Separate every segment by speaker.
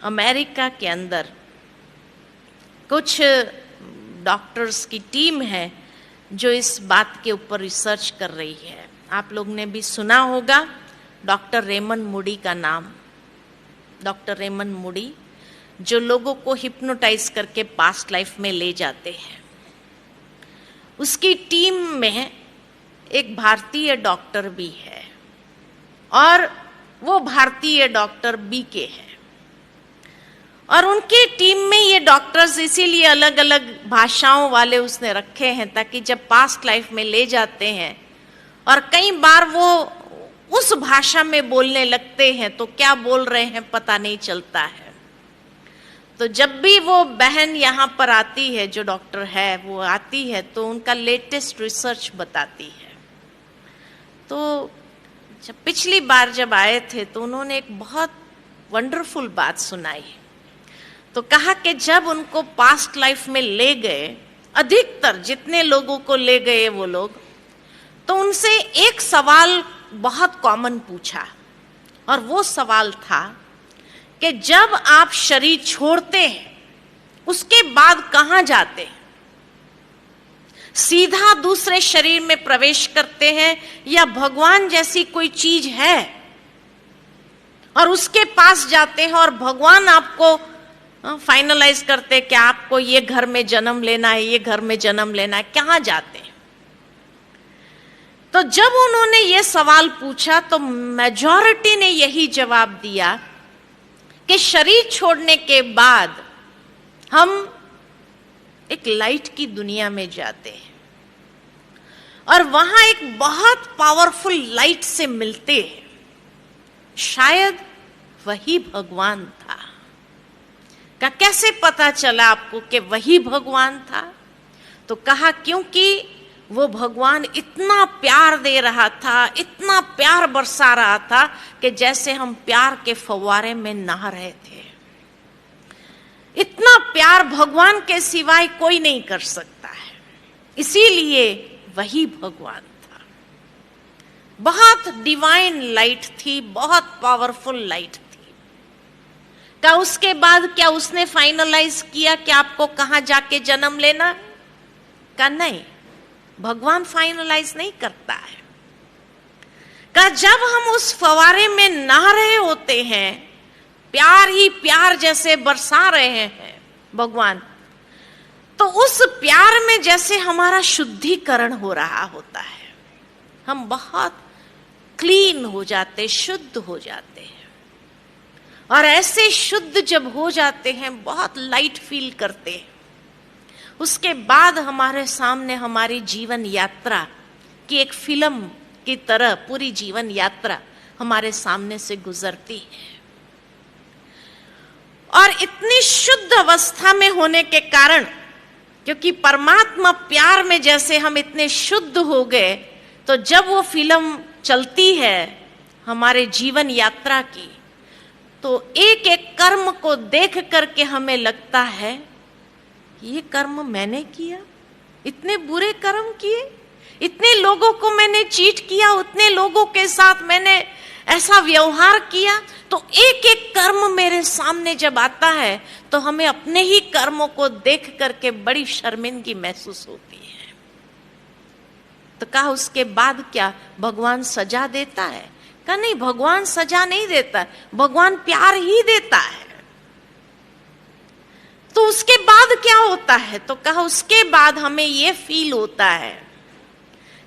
Speaker 1: America के अंदर कुछ डॉक्टर्स की टीम है जो इस बात के ऊपर रिसर्च कर रही है। आप लोग ने भी सुना होगा डॉक्टर रेमंड मूडी का नाम। डॉक्टर रेमंड मूडी जो लोगों को हिप्नोटाइज करके पास्ट लाइफ में ले जाते हैं, उसकी टीम में एक भारतीय डॉक्टर भी है और वो भारतीय डॉक्टर बीके है। और उनकी टीम में ये डॉक्टर्स इसीलिए अलग अलग भाषाओं वाले उसने रखे हैं ताकि जब पास्ट लाइफ में ले जाते हैं और कई बार वो उस भाषा में बोलने लगते हैं तो क्या बोल रहे हैं पता नहीं चलता है। तो जब भी वो बहन यहाँ पर आती है, जो डॉक्टर है वो आती है, तो उनका लेटेस्ट रिसर्च बताती है। तो जब पिछली बार जब आए थे तो उन्होंने एक बहुत वंडरफुल बात सुनाई। तो कहा कि जब उनको पास्ट लाइफ में ले गए, अधिकतर जितने लोगों को ले गए वो लोग, तो उनसे एक सवाल बहुत कॉमन पूछा और वो सवाल था कि जब आप शरीर छोड़ते हैं उसके बाद कहाँ जाते हैं? सीधा दूसरे शरीर में प्रवेश करते हैं या भगवान जैसी कोई चीज है और उसके पास जाते हैं और भगवान आपको फाइनलाइज करते हैं कि आपको ये घर में जन्म लेना है, ये घर में जन्म लेना है, कहाँ जाते हैं? तो जब उन्होंने ये सवाल पूछा तो मेजॉरिटी ने यही जवाब दिया कि शरीर छोड़ने के बाद हम एक लाइट की दुनिया में जाते हैं और वहां एक बहुत पावरफुल लाइट से मिलते हैं। शायद वही भगवान था। का कैसे पता चला आपको कि वही भगवान था? तो कहा क्योंकि वो भगवान इतना प्यार दे रहा था, इतना प्यार बरसा रहा था कि जैसे हम प्यार के फव्वारे में नहा रहे थे। इतना प्यार भगवान के सिवाय कोई नहीं कर सकता है, इसीलिए वही भगवान था। बहुत डिवाइन लाइट थी, बहुत पावरफुल लाइट थी। का उसके बाद क्या उसने फाइनलाइज किया कि आपको कहां जाके जन्म लेना? का नहीं, भगवान फाइनलाइज नहीं करता है। का जब हम उस फवारे में नहा रहे होते हैं, प्यार ही प्यार जैसे बरसा रहे हैं भगवान, तो उस प्यार में जैसे हमारा शुद्धिकरण हो रहा होता है, हम बहुत क्लीन हो जाते, शुद्ध हो जाते हैं। और ऐसे शुद्ध जब हो जाते हैं, बहुत लाइट फील करते हैं, उसके बाद हमारे सामने हमारी जीवन यात्रा की एक फिल्म की तरह पूरी जीवन यात्रा हमारे सामने से गुजरती है। और इतनी शुद्ध अवस्था में होने के कारण, क्योंकि परमात्मा प्यार में जैसे हम इतने शुद्ध हो गए, तो जब वो फिल्म चलती है हमारे जीवन यात्रा की, तो एक एक कर्म को देख करके हमें लगता है ये कर्म मैंने किया, इतने बुरे कर्म किए, इतने लोगों को मैंने चीट किया, उतने लोगों के साथ मैंने ऐसा व्यवहार किया। तो एक एक कर्म मेरे सामने जब आता है तो हमें अपने ही कर्मों को देख करके बड़ी शर्मिंदगी महसूस होती है। तो कहा उसके बाद क्या भगवान सजा देता है? कहा नहीं, भगवान सजा नहीं देता, भगवान प्यार ही देता है। तो उसके बाद क्या होता है? तो कहा उसके बाद हमें यह फील होता है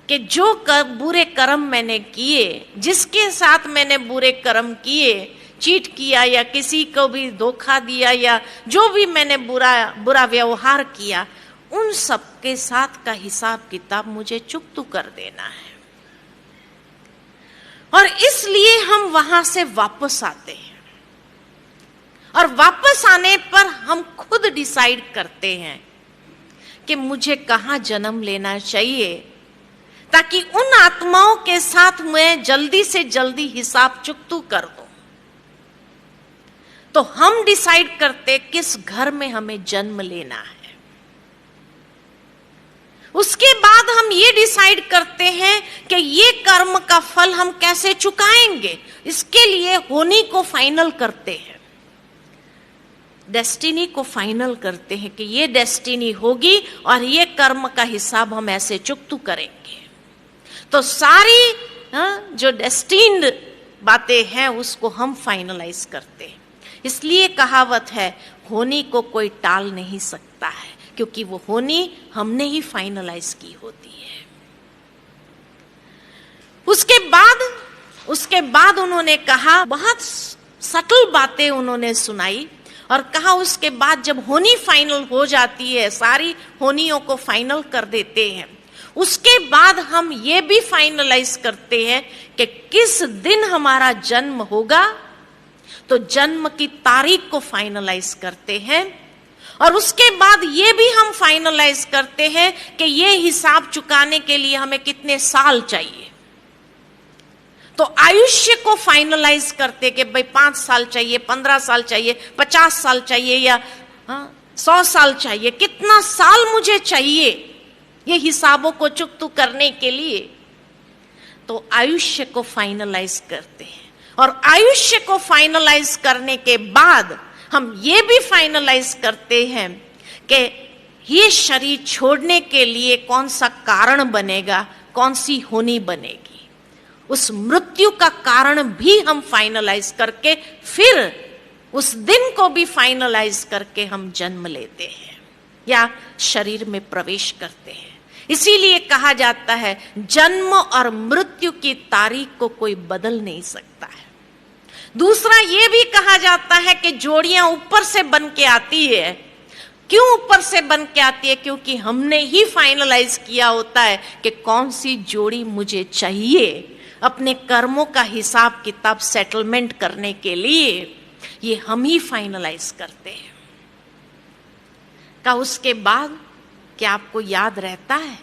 Speaker 1: कि जो बुरे कर्म मैंने किए, जिसके साथ मैंने बुरे कर्म किए, चीट किया या किसी को भी धोखा दिया या जो भी मैंने बुरा व्यवहार किया, उन सब के साथ का हिसाब किताब मुझे चुकता कर देना है। और इसलिए हम वहां से वापस आते हैं और वापस आने पर हम खुद डिसाइड करते हैं कि मुझे कहां जन्म लेना चाहिए, ताकि उन आत्माओं के साथ मैं जल्दी से जल्दी हिसाब चुकता कर दूं। तो हम डिसाइड करते किस घर में हमें जन्म लेना है। उसके बाद हम ये डिसाइड करते हैं कि ये कर्म का फल हम कैसे चुकाएंगे, इसके लिए होनी को फाइनल करते हैं। डेस्टिनी को फाइनल करते हैं कि ये डेस्टिनी होगी और ये कर्म का हिसाब हम ऐसे चुकतू करेंगे। तो सारी जो डेस्टिन्ड बातें हैं उसको हम फाइनलाइज करते हैं। इसलिए कहावत है, होनी को कोई टाल नहीं सकता है, क्योंकि वो होनी हमने ही फाइनलाइज की होती है। उसके बाद उन्होंने कहा, बहुत सटल बातें उन्होंने सुनाई और कहा उसके बाद जब होनी फाइनल हो जाती है, सारी होनियों को फाइनल कर देते हैं, उसके बाद हम ये भी फाइनलाइज करते हैं कि किस दिन हमारा जन्म होगा। तो जन्म की तारीख को फाइनलाइज करते हैं और उसके बाद ये भी हम फाइनलाइज करते हैं कि ये हिसाब चुकाने के लिए हमें कितने साल चाहिए। तो आयुष्य को फाइनलाइज करते कि भाई 5 साल चाहिए, 15 साल चाहिए, 50 साल चाहिए या 100 साल चाहिए, कितना साल मुझे चाहिए ये हिसाबों को चुकतू करने के लिए। तो आयुष्य को फाइनलाइज करते हैं और आयुष्य को फाइनलाइज करने के बाद हम ये भी फाइनलाइज करते हैं कि ये शरीर छोड़ने के लिए कौन सा कारण बनेगा, कौन सी होनी बनेगी। उस मृत्यु का कारण भी हम फाइनलाइज करके फिर उस दिन को भी फाइनलाइज करके हम जन्म लेते हैं या शरीर में प्रवेश करते हैं। इसीलिए कहा जाता है जन्म और मृत्यु की तारीख को कोई बदल नहीं सकता है। दूसरा ये भी कहा जाता है कि जोड़ियां ऊपर से बन के आती है। क्यों ऊपर से बन के आती है? क्योंकि हमने ही फाइनलाइज किया होता है कि कौन सी जोड़ी मुझे चाहिए अपने कर्मों का हिसाब किताब सेटलमेंट करने के लिए। ये हम ही फाइनलाइज करते हैं। का उसके बाद क्या आपको याद रहता है?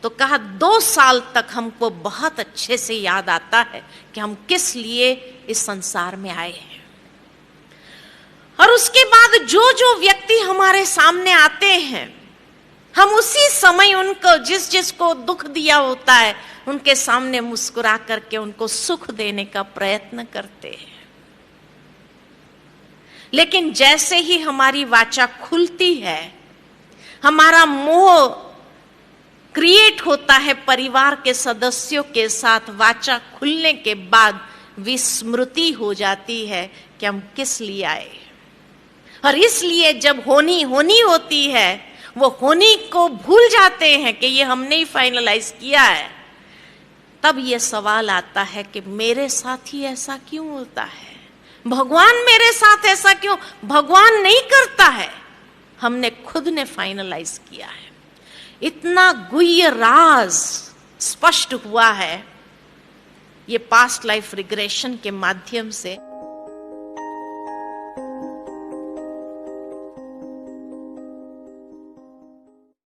Speaker 1: तो कहा 2 साल तक हमको बहुत अच्छे से याद आता है कि हम किस लिए इस संसार में आए हैं। और उसके बाद जो जो व्यक्ति हमारे सामने आते हैं, हम उसी समय उनको जिसको दुख दिया होता है उनके सामने मुस्कुरा करके उनको सुख देने का प्रयत्न करते हैं। लेकिन जैसे ही हमारी वाचा खुलती है, हमारा मोह क्रिएट होता है परिवार के सदस्यों के साथ, वाचा खुलने के बाद विस्मृति हो जाती है कि हम किस लिए आए। और इसलिए जब होनी होती है, वो होनी को भूल जाते हैं कि ये हमने ही फाइनलाइज किया है। तब ये सवाल आता है कि मेरे साथ ही ऐसा क्यों होता है? भगवान मेरे साथ ऐसा क्यों? भगवान नहीं करता है, हमने खुद ने फाइनलाइज किया है। इतना गुह्य राज स्पष्ट हुआ है ये पास्ट लाइफ रिग्रेशन के माध्यम से।